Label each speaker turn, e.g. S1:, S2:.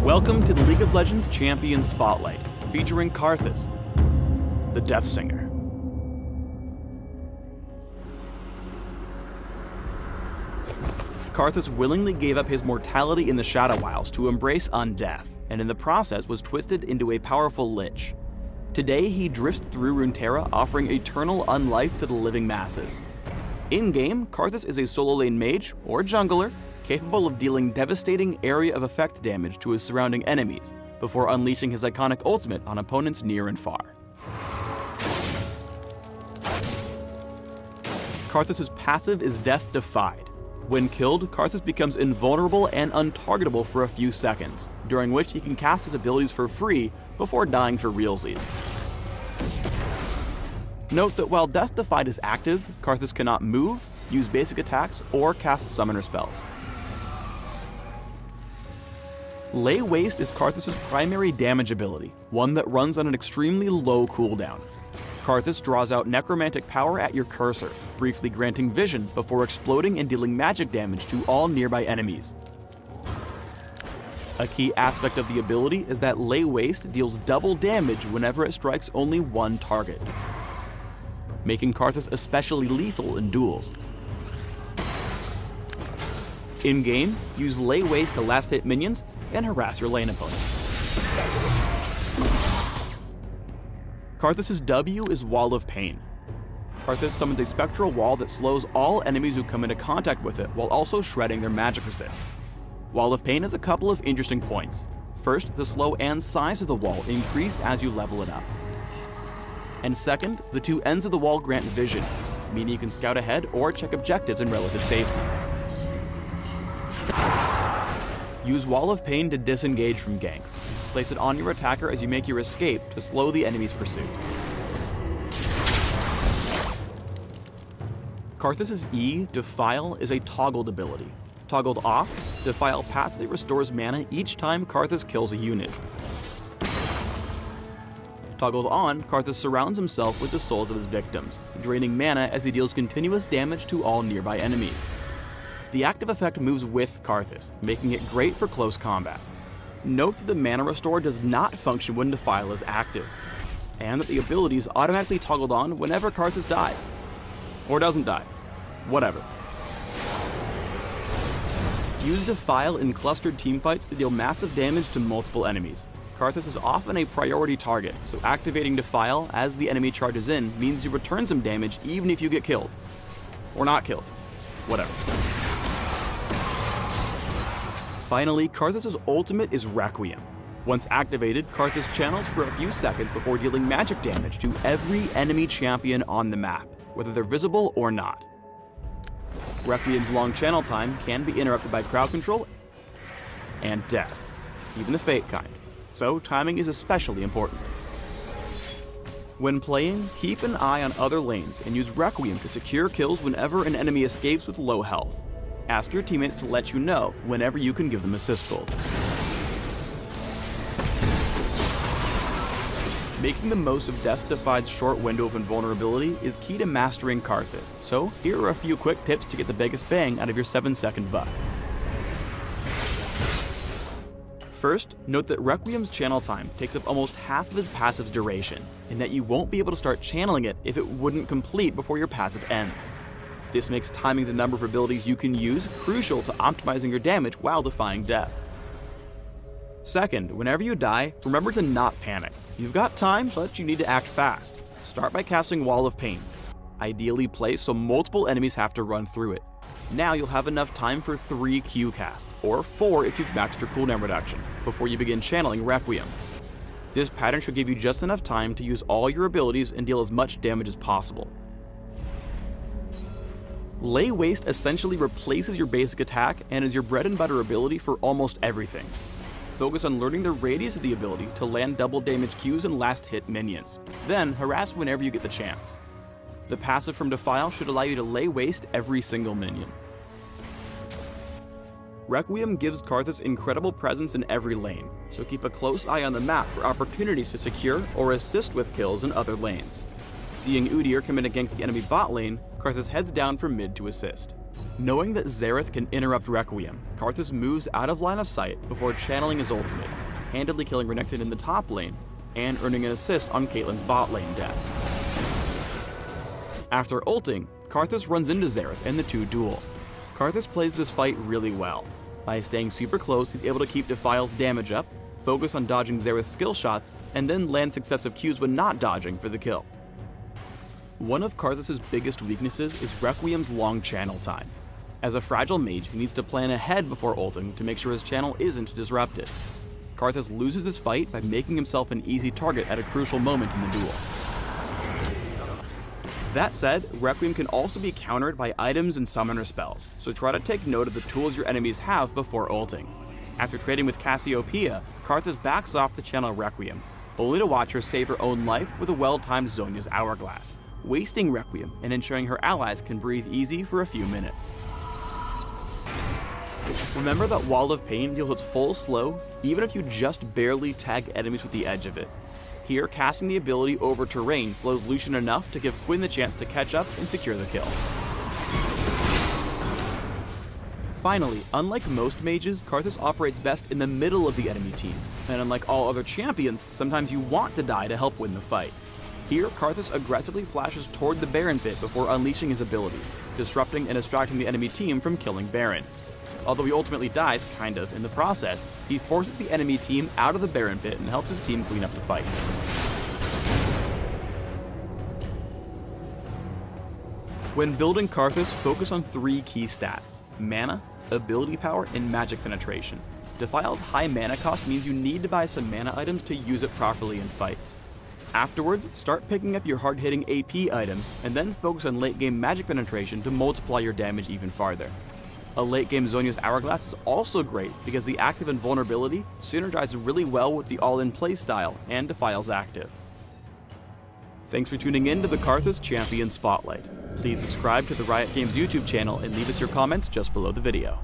S1: Welcome to the League of Legends Champion Spotlight, featuring Karthus, the Death Singer. Karthus willingly gave up his mortality in the Shadow Isles to embrace undeath, and in the process was twisted into a powerful lich. Today he drifts through Runeterra, offering eternal unlife to the living masses. In-game, Karthus is a solo lane mage, or jungler, capable of dealing devastating area of effect damage to his surrounding enemies, before unleashing his iconic ultimate on opponents near and far. Karthus' passive is Death Defied. When killed, Karthus becomes invulnerable and untargetable for a few seconds, during which he can cast his abilities for free before dying for realsies. Note that while Death Defied is active, Karthus cannot move, use basic attacks, or cast summoner spells. Lay Waste is Karthus' primary damage ability, one that runs on an extremely low cooldown. Karthus draws out necromantic power at your cursor, briefly granting vision before exploding and dealing magic damage to all nearby enemies. A key aspect of the ability is that Lay Waste deals double damage whenever it strikes only one target, making Karthus especially lethal in duels. In-game, use Lay Waste to last hit minions and harass your lane opponents. Karthus' W is Wall of Pain. Karthus summons a spectral wall that slows all enemies who come into contact with it while also shredding their magic resist. Wall of Pain has a couple of interesting points. First, the slow and size of the wall increase as you level it up. And second, the two ends of the wall grant vision, meaning you can scout ahead or check objectives in relative safety. Use Wall of Pain to disengage from ganks. Place it on your attacker as you make your escape to slow the enemy's pursuit. Karthus' E, Defile, is a toggled ability. Toggled off, Defile passively restores mana each time Karthus kills a unit. Toggled on, Karthus surrounds himself with the souls of his victims, draining mana as he deals continuous damage to all nearby enemies. The active effect moves with Karthus, making it great for close combat. Note that the mana restore does not function when Defile is active, and that the ability is automatically toggled on whenever Karthus dies. Or doesn't die. Whatever. Use Defile in clustered teamfights to deal massive damage to multiple enemies. Karthus is often a priority target, so activating Defile as the enemy charges in means you return some damage even if you get killed. Or not killed. Whatever. Finally, Karthus' ultimate is Requiem. Once activated, Karthus channels for a few seconds before dealing magic damage to every enemy champion on the map, whether they're visible or not. Requiem's long channel time can be interrupted by crowd control and death, even the fate kind, so timing is especially important. When playing, keep an eye on other lanes and use Requiem to secure kills whenever an enemy escapes with low health. Ask your teammates to let you know whenever you can give them assist gold. Making the most of Death Defied's short window of invulnerability is key to mastering Karthus, so here are a few quick tips to get the biggest bang out of your 7-second buck. First, note that Requiem's channel time takes up almost half of his passive's duration, and that you won't be able to start channeling it if it wouldn't complete before your passive ends. This makes timing the number of abilities you can use crucial to optimizing your damage while defying death. Second, whenever you die, remember to not panic. You've got time, but you need to act fast. Start by casting Wall of Pain. Ideally placed so multiple enemies have to run through it. Now you'll have enough time for 3 Q casts, or 4 if you've maxed your cooldown reduction, before you begin channeling Requiem. This pattern should give you just enough time to use all your abilities and deal as much damage as possible. Lay Waste essentially replaces your basic attack and is your bread and butter ability for almost everything. Focus on learning the radius of the ability to land double damage Qs and last hit minions. Then harass whenever you get the chance. The passive from Defile should allow you to lay waste every single minion. Requiem gives Karthus incredible presence in every lane, so keep a close eye on the map for opportunities to secure or assist with kills in other lanes. Seeing Udyr come in to gank the enemy bot lane, Karthus heads down from mid to assist. Knowing that Xerath can interrupt Requiem, Karthus moves out of line of sight before channeling his ultimate, handily killing Renekton in the top lane, and earning an assist on Caitlyn's bot lane death. After ulting, Karthus runs into Xerath and the two duel. Karthus plays this fight really well. By staying super close, he's able to keep Defial's damage up, focus on dodging Xerath's skill shots, and then land successive Qs when not dodging for the kill. One of Karthus' biggest weaknesses is Requiem's long channel time. As a fragile mage, he needs to plan ahead before ulting to make sure his channel isn't disrupted. Karthus loses this fight by making himself an easy target at a crucial moment in the duel. That said, Requiem can also be countered by items and summoner spells, so try to take note of the tools your enemies have before ulting. After trading with Cassiopeia, Karthus backs off to channel Requiem, only to watch her save her own life with a well-timed Zhonya's Hourglass, wasting Requiem and ensuring her allies can breathe easy for a few minutes. Remember that Wall of Pain deals its full slow, even if you just barely tag enemies with the edge of it. Here, casting the ability over terrain slows Lucian enough to give Quinn the chance to catch up and secure the kill. Finally, unlike most mages, Karthus operates best in the middle of the enemy team, and unlike all other champions, sometimes you want to die to help win the fight. Here, Karthus aggressively flashes toward the Baron pit before unleashing his abilities, disrupting and distracting the enemy team from killing Baron. Although he ultimately dies, kind of, in the process, he forces the enemy team out of the Baron pit and helps his team clean up the fight. When building Karthus, focus on 3 key stats: mana, ability power, and magic penetration. Defial's high mana cost means you need to buy some mana items to use it properly in fights. Afterwards, start picking up your hard-hitting AP items, and then focus on late-game magic penetration to multiply your damage even farther. A late-game Zhonya's Hourglass is also great because the active and vulnerability synergize really well with the all-in playstyle and Defial's active. Thanks for tuning in to the Karthus Champion Spotlight. Please subscribe to the Riot Games YouTube channel and leave us your comments just below the video.